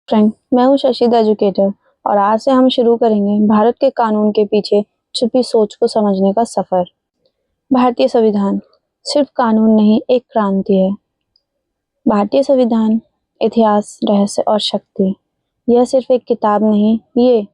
Friend, मैं हूँ शशिद educator और आज से हम शुरू करेंगे भारत के कानून के पीछे छुपी सोच को समझने का सफर। भारतीय संविधान सिर्फ कानून नहीं, एक क्रांति है। भारतीय संविधान इतिहास, रहस्य और शक्ति। यह सिर्फ एक किताब नहीं, ये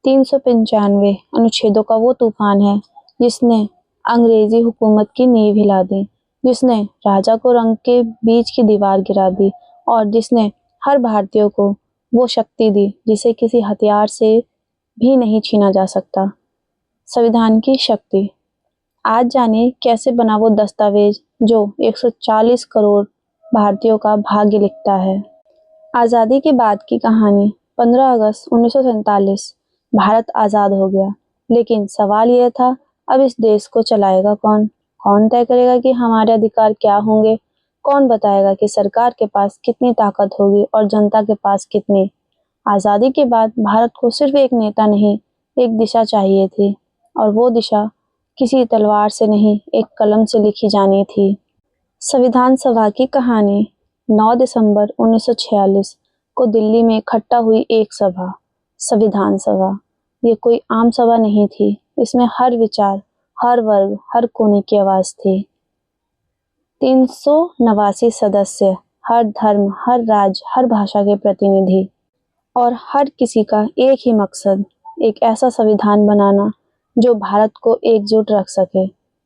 395 अनुच्छेदों का वो तूफान है जिसने अंग्रेजी हुकूमत की नींव हिला दी, जिसने राजा को रंग के बीच की दीवार गिरा दी और जिसने हर भारतीय को वो शक्ति दी जिसे किसी हथियार से भी नहीं छीना जा सकता। संविधान की शक्ति। आज जानिए कैसे बना वो दस्तावेज जो 140 करोड़ भारतीयों का भाग्य लिखता है। आज़ादी के बाद की कहानी। 15 अगस्त 1947 भारत आज़ाद हो गया, लेकिन सवाल यह था, अब इस देश को चलाएगा कौन? कौन तय करेगा कि हमारे अधिकार क्या होंगे? कौन बताएगा कि सरकार के पास कितनी ताकत होगी और जनता के पास कितनी? आज़ादी के बाद भारत को सिर्फ एक नेता नहीं, एक दिशा चाहिए थी, और वो दिशा किसी तलवार से नहीं, एक कलम से लिखी जानी थी। संविधान सभा की कहानी। 9 दिसंबर 1946 को दिल्ली में इकट्ठा हुई एक सभा, संविधान सभा। ये कोई आम सभा नहीं थी, इसमें हर विचार, हर वर्ग, हर कोने की आवाज़ थी। 389 सदस्य, हर धर्म, हर राज्य, हर भाषा के प्रतिनिधि, और हर किसी का एक ही मकसद, एक ऐसा संविधान बनाना जो भारत को एकजुट रख सके।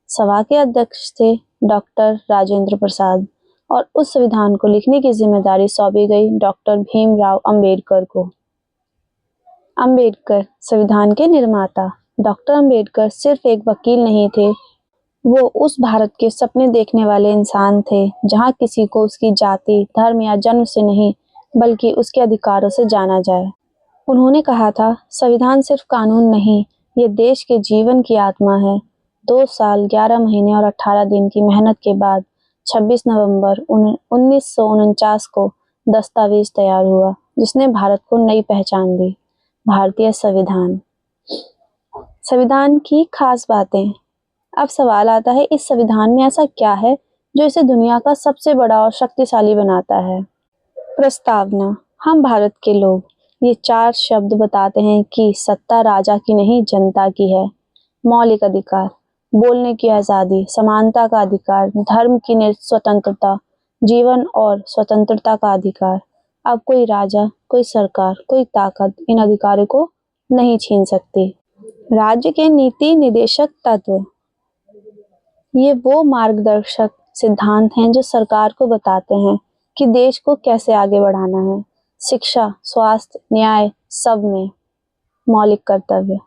सभा के अध्यक्ष थे डॉक्टर राजेंद्र प्रसाद, और उस संविधान को लिखने की जिम्मेदारी सौंपी गई डॉक्टर भीमराव अंबेडकर को। अंबेडकर, संविधान के निर्माता। डॉक्टर अंबेडकर सिर्फ एक वकील नहीं थे, वो उस भारत के सपने देखने वाले इंसान थे जहां किसी को उसकी जाति, धर्म या जन्म से नहीं, बल्कि उसके अधिकारों से जाना जाए। उन्होंने कहा था, संविधान सिर्फ कानून नहीं, ये देश के जीवन की आत्मा है। 2 साल 11 महीने और 18 दिन की मेहनत के बाद 26 नवंबर 1949 को दस्तावेज तैयार हुआ जिसने भारत को नई पहचान दी। भारतीय संविधान। संविधान की खास बातें। अब सवाल आता है, इस संविधान में ऐसा क्या है जो इसे दुनिया का सबसे बड़ा और शक्तिशाली बनाता है? प्रस्तावना। हम भारत के लोग। ये 4 शब्द बताते हैं कि सत्ता राजा की नहीं, जनता की है। मौलिक अधिकार। बोलने की आज़ादी, समानता का अधिकार, धर्म की स्वतंत्रता, जीवन और स्वतंत्रता का अधिकार। अब कोई राजा, कोई सरकार, कोई ताकत इन अधिकारों को नहीं छीन सकती। राज्य के नीति निर्देशक तत्व। ये वो मार्गदर्शक सिद्धांत हैं जो सरकार को बताते हैं कि देश को कैसे आगे बढ़ाना है। शिक्षा, स्वास्थ्य, न्याय, सब में। मौलिक कर्तव्य।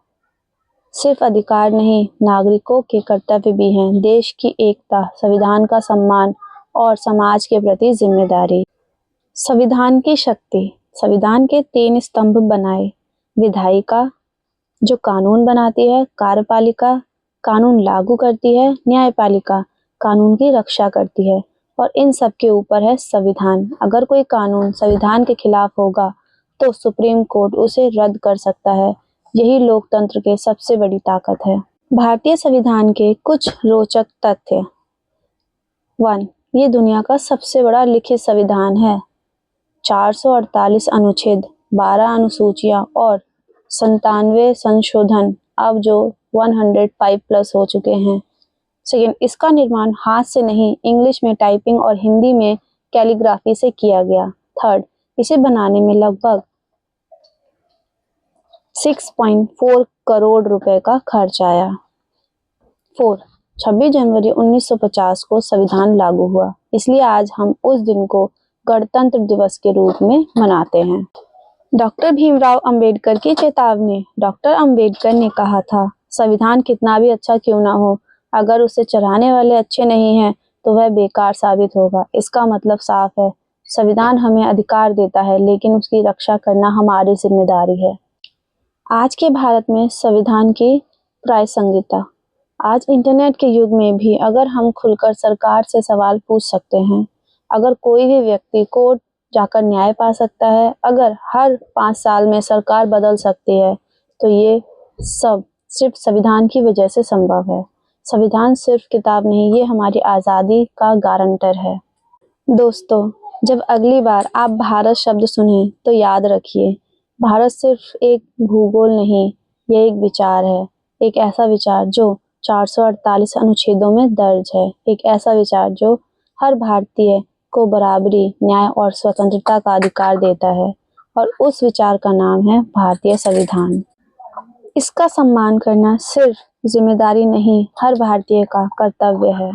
सिर्फ अधिकार नहीं, नागरिकों के कर्तव्य भी हैं। देश की एकता, संविधान का सम्मान और समाज के प्रति जिम्मेदारी। संविधान की शक्ति। संविधान के 3 स्तंभ बनाए। विधायिका, जो कानून बनाती है। कार्यपालिका, कानून लागू करती है। न्यायपालिका, कानून की रक्षा करती है। और इन सब के ऊपर है संविधान। अगर कोई कानून संविधान के खिलाफ होगा तो सुप्रीम कोर्ट उसे रद्द कर सकता है। यही लोकतंत्र के सबसे बड़ी ताकत है। भारतीय संविधान के कुछ रोचक तथ्य। 1. ये दुनिया का सबसे बड़ा लिखित संविधान है। 448 अनुच्छेद, 12 अनुसूचियां और 97 संशोधन, अब जो 105 प्लस हो चुके हैं। सेकेंड, इसका निर्माण हाथ से नहीं, इंग्लिश में टाइपिंग और हिंदी में कैलीग्राफी से किया गया। थर्ड, इसे बनाने में लगभग 6.4 करोड़ रुपए का खर्च आया। 4. 26 जनवरी 1950 को संविधान लागू हुआ, इसलिए आज हम उस दिन को गणतंत्र दिवस के रूप में मनाते हैं। डॉक्टर भीमराव अंबेडकर की चेतावनी। डॉक्टर अंबेडकर ने कहा था, संविधान कितना भी अच्छा क्यों ना हो, अगर उसे चलाने वाले अच्छे नहीं हैं तो वह बेकार साबित होगा। इसका मतलब साफ है, संविधान हमें अधिकार देता है, लेकिन उसकी रक्षा करना हमारी जिम्मेदारी है। आज के भारत में संविधान की प्रासंगिकता। आज इंटरनेट के युग में भी अगर हम खुलकर सरकार से सवाल पूछ सकते हैं, अगर कोई भी व्यक्ति कोर्ट जाकर न्याय पा सकता है, अगर हर 5 साल में सरकार बदल सकती है, तो ये सब सिर्फ संविधान की वजह से संभव है। संविधान सिर्फ किताब नहीं, ये हमारी आज़ादी का गारंटर है। दोस्तों, जब अगली बार आप भारत शब्द सुने तो याद रखिए, भारत सिर्फ एक भूगोल नहीं, ये एक विचार है। एक ऐसा विचार जो 448 अनुच्छेदों में दर्ज है। एक ऐसा विचार जो हर भारतीय को बराबरी, न्याय और स्वतंत्रता का अधिकार देता है। और उस विचार का नाम है भारतीय संविधान। इसका सम्मान करना सिर्फ जिम्मेदारी नहीं, हर भारतीय का कर्तव्य है।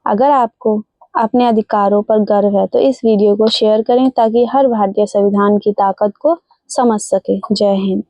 अगर आपको अपने अधिकारों पर गर्व है तो इस वीडियो को शेयर करें ताकि हर भारतीय संविधान की ताकत को समझ सके। जय हिंद।